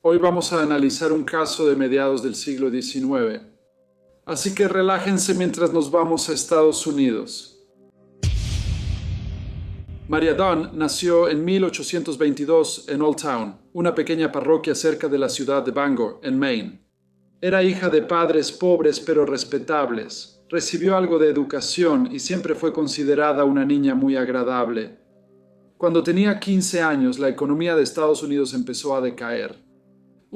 Hoy vamos a analizar un caso de mediados del siglo XIX. Así que relájense mientras nos vamos a Estados Unidos. Maria Dunn nació en 1822 en Old Town, una pequeña parroquia cerca de la ciudad de Bangor, en Maine. Era hija de padres pobres pero respetables. Recibió algo de educación y siempre fue considerada una niña muy agradable. Cuando tenía 15 años, la economía de Estados Unidos empezó a decaer.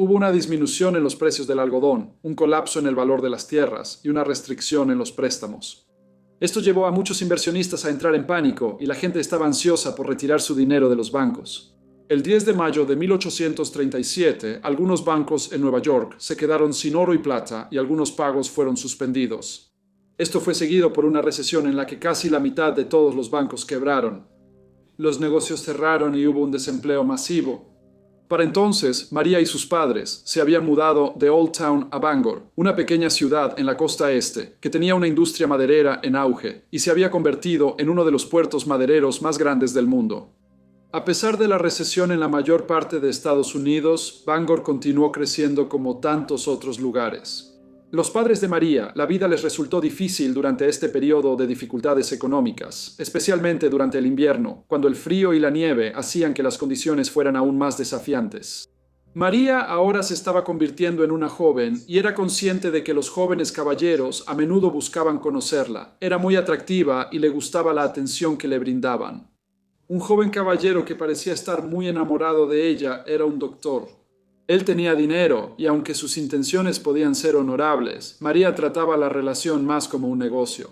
Hubo una disminución en los precios del algodón, un colapso en el valor de las tierras y una restricción en los préstamos. Esto llevó a muchos inversionistas a entrar en pánico y la gente estaba ansiosa por retirar su dinero de los bancos. El 10 de mayo de 1837, algunos bancos en Nueva York se quedaron sin oro y plata y algunos pagos fueron suspendidos. Esto fue seguido por una recesión en la que casi la mitad de todos los bancos quebraron. Los negocios cerraron y hubo un desempleo masivo. Para entonces, María y sus padres se habían mudado de Old Town a Bangor, una pequeña ciudad en la costa este, que tenía una industria maderera en auge y se había convertido en uno de los puertos madereros más grandes del mundo. A pesar de la recesión en la mayor parte de Estados Unidos, Bangor continuó creciendo como tantos otros lugares. Los padres de María, la vida les resultó difícil durante este periodo de dificultades económicas, especialmente durante el invierno, cuando el frío y la nieve hacían que las condiciones fueran aún más desafiantes. María ahora se estaba convirtiendo en una joven y era consciente de que los jóvenes caballeros a menudo buscaban conocerla. Era muy atractiva y le gustaba la atención que le brindaban. Un joven caballero que parecía estar muy enamorado de ella era un doctor. Él tenía dinero y aunque sus intenciones podían ser honorables, María trataba la relación más como un negocio.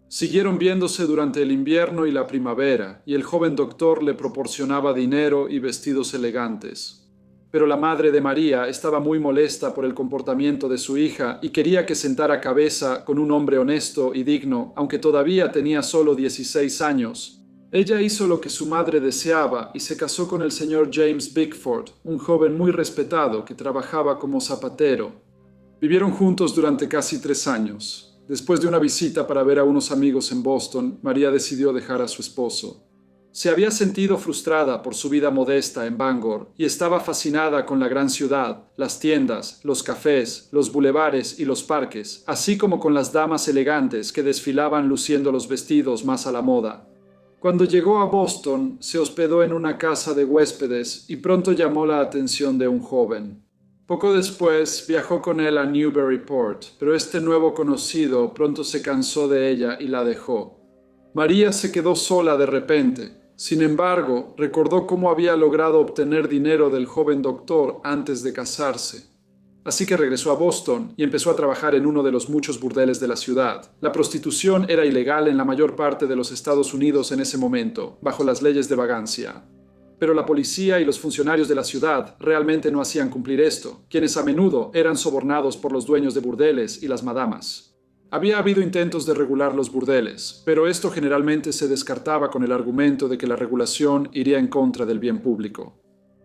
Siguieron viéndose durante el invierno y la primavera, y el joven doctor le proporcionaba dinero y vestidos elegantes. Pero la madre de María estaba muy molesta por el comportamiento de su hija y quería que sentara cabeza con un hombre honesto y digno, aunque todavía tenía solo 16 años. Ella hizo lo que su madre deseaba y se casó con el señor James Bickford, un joven muy respetado que trabajaba como zapatero. Vivieron juntos durante casi 3 años. Después de una visita para ver a unos amigos en Boston, María decidió dejar a su esposo. Se había sentido frustrada por su vida modesta en Bangor y estaba fascinada con la gran ciudad, las tiendas, los cafés, los bulevares y los parques, así como con las damas elegantes que desfilaban luciendo los vestidos más a la moda. Cuando llegó a Boston, se hospedó en una casa de huéspedes y pronto llamó la atención de un joven. Poco después viajó con él a Newburyport, pero este nuevo conocido pronto se cansó de ella y la dejó. María se quedó sola de repente. Sin embargo, recordó cómo había logrado obtener dinero del joven doctor antes de casarse. Así que regresó a Boston y empezó a trabajar en uno de los muchos burdeles de la ciudad. La prostitución era ilegal en la mayor parte de los Estados Unidos en ese momento, bajo las leyes de vagancia. Pero la policía y los funcionarios de la ciudad realmente no hacían cumplir esto, quienes a menudo eran sobornados por los dueños de burdeles y las madamas. Había habido intentos de regular los burdeles, pero esto generalmente se descartaba con el argumento de que la regulación iría en contra del bien público.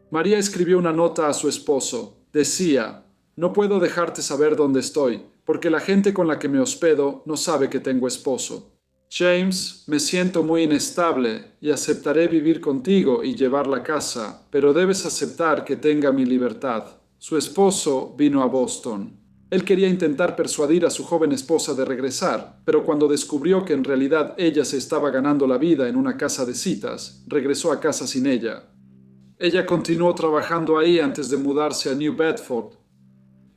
María escribió una nota a su esposo. Decía: «No puedo dejarte saber dónde estoy, porque la gente con la que me hospedo no sabe que tengo esposo. James, me siento muy inestable y aceptaré vivir contigo y llevar la casa, pero debes aceptar que tenga mi libertad». Su esposo vino a Boston. Él quería intentar persuadir a su joven esposa de regresar, pero cuando descubrió que en realidad ella se estaba ganando la vida en una casa de citas, regresó a casa sin ella. Ella continuó trabajando ahí antes de mudarse a New Bedford.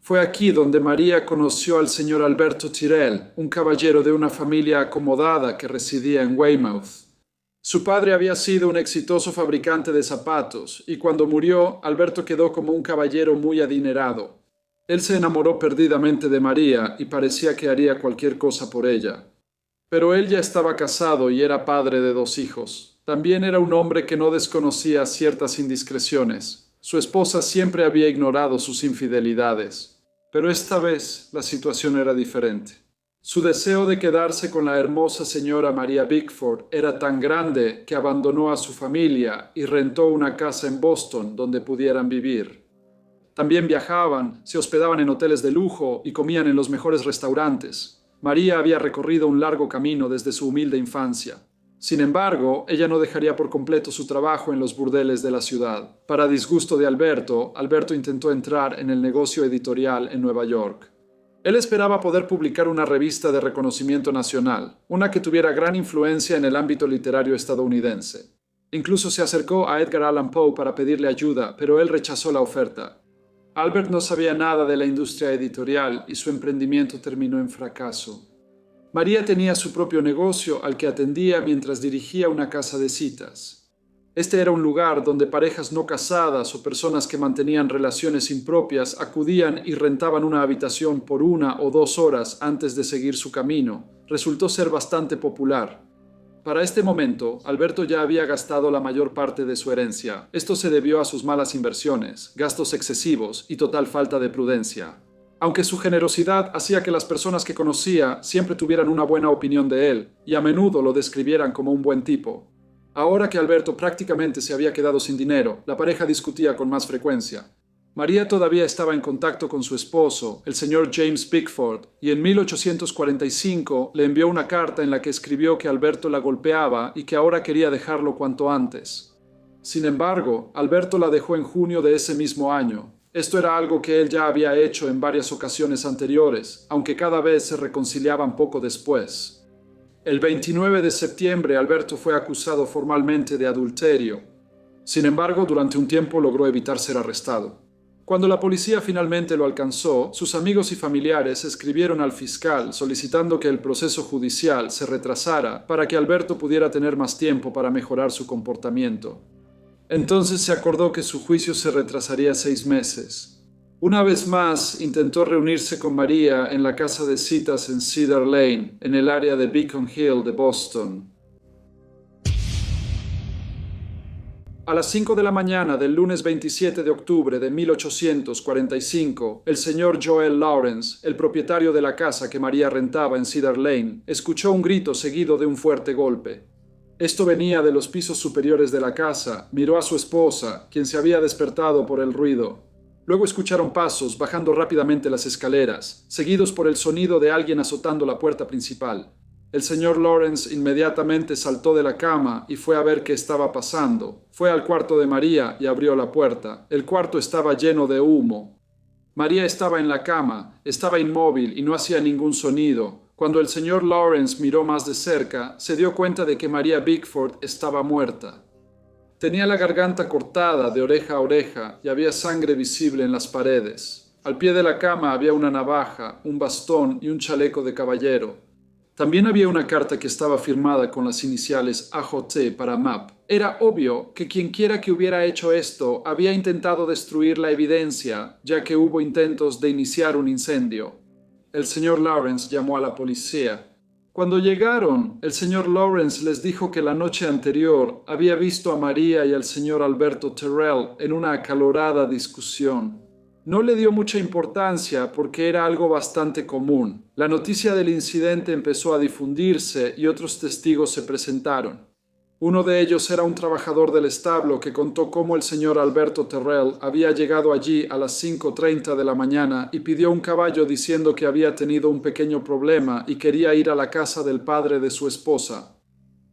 Fue aquí donde María conoció al señor Alberto Tyrrell, un caballero de una familia acomodada que residía en Weymouth. Su padre había sido un exitoso fabricante de zapatos, y cuando murió, Alberto quedó como un caballero muy adinerado. Él se enamoró perdidamente de María y parecía que haría cualquier cosa por ella. Pero él ya estaba casado y era padre de 2 hijos. También era un hombre que no desconocía ciertas indiscreciones. Su esposa siempre había ignorado sus infidelidades, pero esta vez la situación era diferente. Su deseo de quedarse con la hermosa señora María Bickford era tan grande que abandonó a su familia y rentó una casa en Boston donde pudieran vivir. También viajaban, se hospedaban en hoteles de lujo y comían en los mejores restaurantes. María había recorrido un largo camino desde su humilde infancia. Sin embargo, ella no dejaría por completo su trabajo en los burdeles de la ciudad. Para disgusto de Alberto, Alberto intentó entrar en el negocio editorial en Nueva York. Él esperaba poder publicar una revista de reconocimiento nacional, una que tuviera gran influencia en el ámbito literario estadounidense. Incluso se acercó a Edgar Allan Poe para pedirle ayuda, pero él rechazó la oferta. Albert no sabía nada de la industria editorial y su emprendimiento terminó en fracaso. María tenía su propio negocio al que atendía mientras dirigía una casa de citas. Este era un lugar donde parejas no casadas o personas que mantenían relaciones impropias acudían y rentaban una habitación por 1 o 2 horas antes de seguir su camino. Resultó ser bastante popular. Para este momento, Alberto ya había gastado la mayor parte de su herencia. Esto se debió a sus malas inversiones, gastos excesivos y total falta de prudencia. Aunque su generosidad hacía que las personas que conocía siempre tuvieran una buena opinión de él y a menudo lo describieran como un buen tipo. Ahora que Alberto prácticamente se había quedado sin dinero, la pareja discutía con más frecuencia. María todavía estaba en contacto con su esposo, el señor James Bickford, y en 1845 le envió una carta en la que escribió que Alberto la golpeaba y que ahora quería dejarlo cuanto antes. Sin embargo, Alberto la dejó en junio de ese mismo año. Esto era algo que él ya había hecho en varias ocasiones anteriores, aunque cada vez se reconciliaban poco después. El 29 de septiembre, Alberto fue acusado formalmente de adulterio. Sin embargo, durante un tiempo logró evitar ser arrestado. Cuando la policía finalmente lo alcanzó, sus amigos y familiares escribieron al fiscal solicitando que el proceso judicial se retrasara para que Alberto pudiera tener más tiempo para mejorar su comportamiento. Entonces se acordó que su juicio se retrasaría 6 meses. Una vez más, intentó reunirse con María en la casa de citas en Cedar Lane, en el área de Beacon Hill de Boston. A las 5 de la mañana del lunes 27 de octubre de 1845, el señor Joel Lawrence, el propietario de la casa que María rentaba en Cedar Lane, escuchó un grito seguido de un fuerte golpe. Esto venía de los pisos superiores de la casa. Miró a su esposa, quien se había despertado por el ruido. Luego escucharon pasos bajando rápidamente las escaleras, seguidos por el sonido de alguien azotando la puerta principal. El señor Lawrence inmediatamente saltó de la cama y fue a ver qué estaba pasando. Fue al cuarto de María y abrió la puerta. El cuarto estaba lleno de humo. María estaba en la cama, estaba inmóvil y no hacía ningún sonido. Cuando el señor Lawrence miró más de cerca, se dio cuenta de que María Bickford estaba muerta. Tenía la garganta cortada de oreja a oreja y había sangre visible en las paredes. Al pie de la cama había una navaja, un bastón y un chaleco de caballero. También había una carta que estaba firmada con las iniciales AJ para MAP. Era obvio que quienquiera que hubiera hecho esto había intentado destruir la evidencia, ya que hubo intentos de iniciar un incendio. El señor Lawrence llamó a la policía. Cuando llegaron, el señor Lawrence les dijo que la noche anterior había visto a María y al señor Alberto Terrell en una acalorada discusión. No le dio mucha importancia porque era algo bastante común. La noticia del incidente empezó a difundirse y otros testigos se presentaron. Uno de ellos era un trabajador del establo que contó cómo el señor Alberto Terrell había llegado allí a las 5:30 de la mañana y pidió un caballo diciendo que había tenido un pequeño problema y quería ir a la casa del padre de su esposa.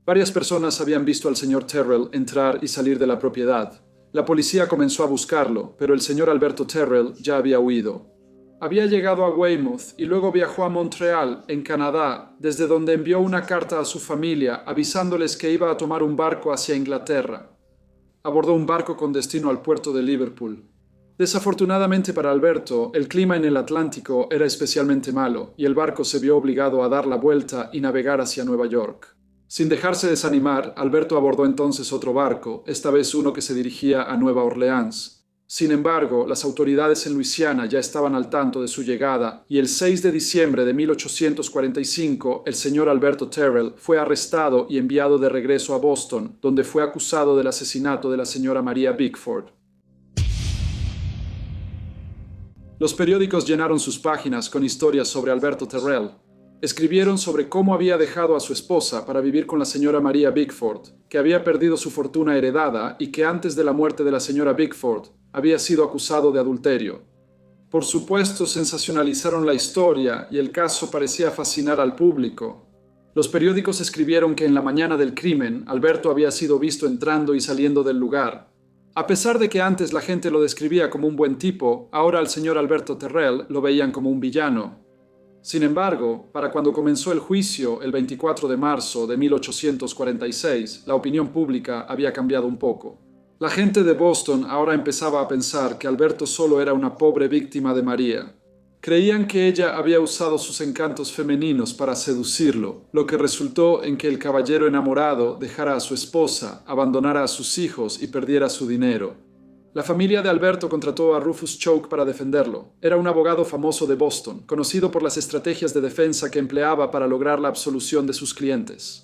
Varias personas habían visto al señor Terrell entrar y salir de la propiedad. La policía comenzó a buscarlo, pero el señor Alberto Terrell ya había huido. Había llegado a Weymouth y luego viajó a Montreal, en Canadá, desde donde envió una carta a su familia avisándoles que iba a tomar un barco hacia Inglaterra. Abordó un barco con destino al puerto de Liverpool. Desafortunadamente para Alberto, el clima en el Atlántico era especialmente malo y el barco se vio obligado a dar la vuelta y navegar hacia Nueva York. Sin dejarse desanimar, Alberto abordó entonces otro barco, esta vez uno que se dirigía a Nueva Orleans. Sin embargo, las autoridades en Luisiana ya estaban al tanto de su llegada y el 6 de diciembre de 1845 el señor Alberto Terrell fue arrestado y enviado de regreso a Boston, donde fue acusado del asesinato de la señora María Bickford. Los periódicos llenaron sus páginas con historias sobre Alberto Terrell. Escribieron sobre cómo había dejado a su esposa para vivir con la señora María Bickford, que había perdido su fortuna heredada y que antes de la muerte de la señora Bickford había sido acusado de adulterio. Por supuesto, sensacionalizaron la historia y el caso parecía fascinar al público. Los periódicos escribieron que en la mañana del crimen, Alberto había sido visto entrando y saliendo del lugar. A pesar de que antes la gente lo describía como un buen tipo, ahora al señor Alberto Terrell lo veían como un villano. Sin embargo, para cuando comenzó el juicio, el 24 de marzo de 1846, la opinión pública había cambiado un poco. La gente de Boston ahora empezaba a pensar que Alberto solo era una pobre víctima de María. Creían que ella había usado sus encantos femeninos para seducirlo, lo que resultó en que el caballero enamorado dejara a su esposa, abandonara a sus hijos y perdiera su dinero. La familia de Alberto contrató a Rufus Choate para defenderlo. Era un abogado famoso de Boston, conocido por las estrategias de defensa que empleaba para lograr la absolución de sus clientes.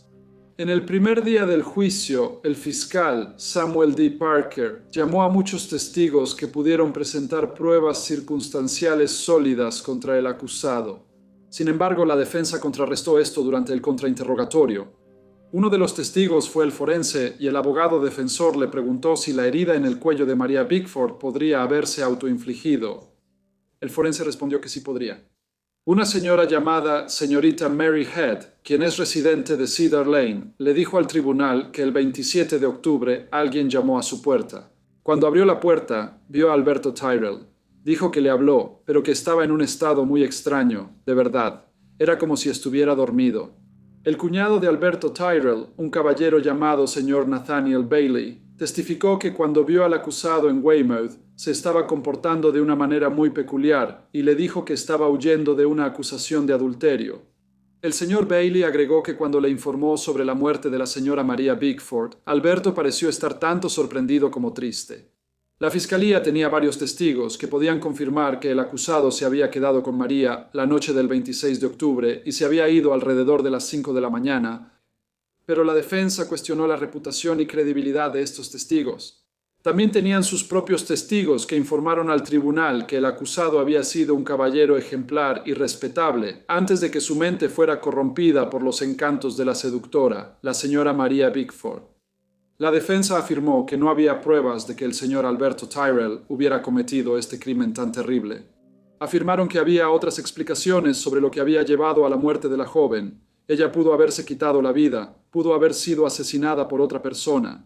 En el primer día del juicio, el fiscal Samuel D. Parker llamó a muchos testigos que pudieron presentar pruebas circunstanciales sólidas contra el acusado. Sin embargo, la defensa contrarrestó esto durante el contrainterrogatorio. Uno de los testigos fue el forense y el abogado defensor le preguntó si la herida en el cuello de María Bickford podría haberse autoinfligido. El forense respondió que sí podría. Una señora llamada señorita Mary Head, quien es residente de Cedar Lane, le dijo al tribunal que el 27 de octubre alguien llamó a su puerta. Cuando abrió la puerta, vio a Alberto Tyrrell. Dijo que le habló, pero que estaba en un estado muy extraño, de verdad. Era como si estuviera dormido. El cuñado de Alberto Tyrrell, un caballero llamado señor Nathaniel Bailey, testificó que cuando vio al acusado en Weymouth, se estaba comportando de una manera muy peculiar y le dijo que estaba huyendo de una acusación de adulterio. El señor Bailey agregó que cuando le informó sobre la muerte de la señora María Bickford, Alberto pareció estar tanto sorprendido como triste. La fiscalía tenía varios testigos que podían confirmar que el acusado se había quedado con María la noche del 26 de octubre y se había ido alrededor de las 5 de la mañana, pero la defensa cuestionó la reputación y credibilidad de estos testigos. También tenían sus propios testigos que informaron al tribunal que el acusado había sido un caballero ejemplar y respetable antes de que su mente fuera corrompida por los encantos de la seductora, la señora María Bickford. La defensa afirmó que no había pruebas de que el señor Alberto Tyrrell hubiera cometido este crimen tan terrible. Afirmaron que había otras explicaciones sobre lo que había llevado a la muerte de la joven. Ella pudo haberse quitado la vida, pudo haber sido asesinada por otra persona.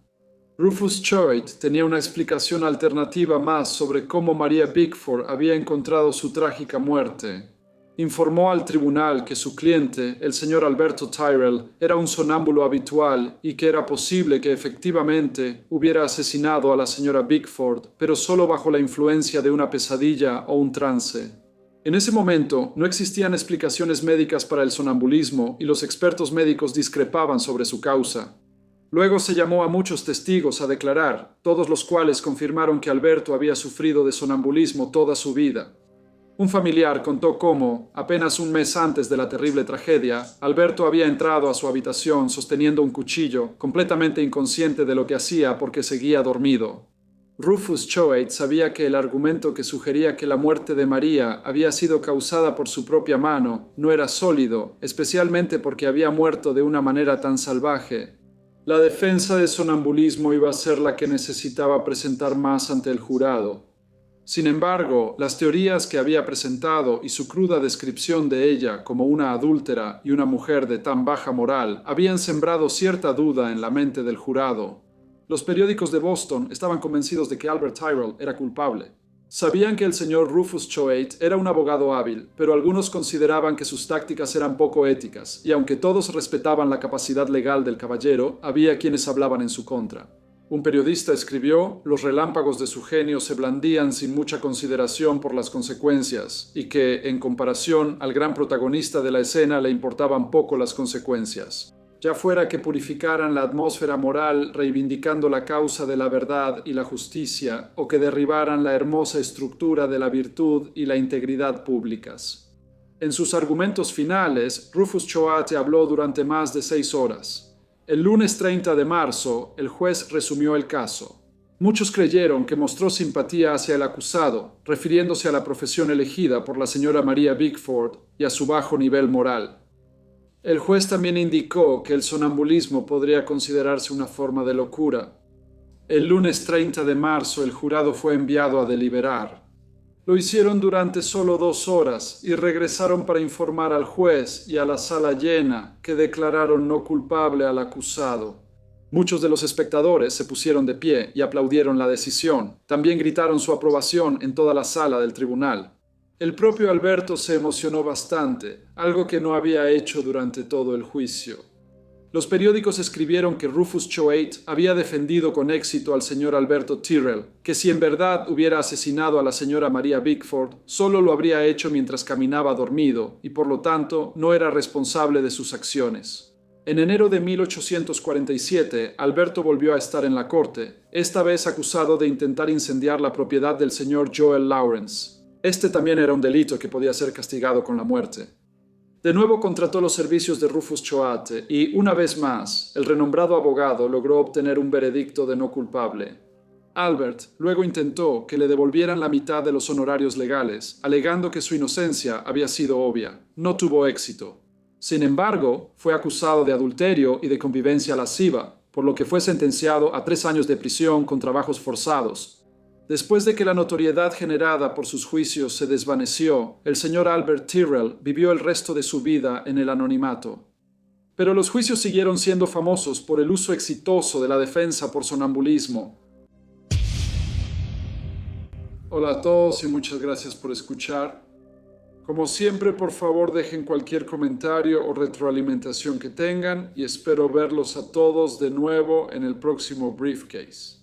Rufus Choate tenía una explicación alternativa más sobre cómo María Bickford había encontrado su trágica muerte. Informó al tribunal que su cliente, el señor Alberto Tyrrell, era un sonámbulo habitual y que era posible que efectivamente hubiera asesinado a la señora Bickford, pero solo bajo la influencia de una pesadilla o un trance. En ese momento no existían explicaciones médicas para el sonambulismo y los expertos médicos discrepaban sobre su causa. Luego se llamó a muchos testigos a declarar, todos los cuales confirmaron que Alberto había sufrido de sonambulismo toda su vida. Un familiar contó cómo, apenas un mes antes de la terrible tragedia, Alberto había entrado a su habitación sosteniendo un cuchillo, completamente inconsciente de lo que hacía porque seguía dormido. Rufus Choate sabía que el argumento que sugería que la muerte de María había sido causada por su propia mano no era sólido, especialmente porque había muerto de una manera tan salvaje. La defensa de sonambulismo iba a ser la que necesitaba presentar más ante el jurado. Sin embargo, las teorías que había presentado y su cruda descripción de ella como una adúltera y una mujer de tan baja moral habían sembrado cierta duda en la mente del jurado. Los periódicos de Boston estaban convencidos de que Albert Tyrrell era culpable. Sabían que el señor Rufus Choate era un abogado hábil, pero algunos consideraban que sus tácticas eran poco éticas, y aunque todos respetaban la capacidad legal del caballero, había quienes hablaban en su contra. Un periodista escribió: «Los relámpagos de su genio se blandían sin mucha consideración por las consecuencias, y que, en comparación al gran protagonista de la escena, le importaban poco las consecuencias. Ya fuera que purificaran la atmósfera moral reivindicando la causa de la verdad y la justicia, o que derribaran la hermosa estructura de la virtud y la integridad públicas». En sus argumentos finales, Rufus Choate habló durante más de 6 horas. El lunes 30 de marzo, el juez resumió el caso. Muchos creyeron que mostró simpatía hacia el acusado, refiriéndose a la profesión elegida por la señora María Bickford y a su bajo nivel moral. El juez también indicó que el sonambulismo podría considerarse una forma de locura. El lunes 30 de marzo el jurado fue enviado a deliberar. Lo hicieron durante solo 2 horas y regresaron para informar al juez y a la sala llena, que declararon no culpable al acusado. Muchos de los espectadores se pusieron de pie y aplaudieron la decisión. También gritaron su aprobación en toda la sala del tribunal. El propio Alberto se emocionó bastante, algo que no había hecho durante todo el juicio. Los periódicos escribieron que Rufus Choate había defendido con éxito al señor Alberto Tyrrell, que si en verdad hubiera asesinado a la señora Maria Bickford, solo lo habría hecho mientras caminaba dormido y por lo tanto no era responsable de sus acciones. En enero de 1847, Alberto volvió a estar en la corte, esta vez acusado de intentar incendiar la propiedad del señor Joel Lawrence. Este también era un delito que podía ser castigado con la muerte. De nuevo contrató los servicios de Rufus Choate y, una vez más, el renombrado abogado logró obtener un veredicto de no culpable. Albert luego intentó que le devolvieran la mitad de los honorarios legales, alegando que su inocencia había sido obvia. No tuvo éxito. Sin embargo, fue acusado de adulterio y de convivencia lasciva, por lo que fue sentenciado a 3 años de prisión con trabajos forzados. Después de que la notoriedad generada por sus juicios se desvaneció, el señor Albert Tyrrell vivió el resto de su vida en el anonimato. Pero los juicios siguieron siendo famosos por el uso exitoso de la defensa por sonambulismo. Hola a todos y muchas gracias por escuchar. Como siempre, por favor dejen cualquier comentario o retroalimentación que tengan y espero verlos a todos de nuevo en el próximo Briefcase.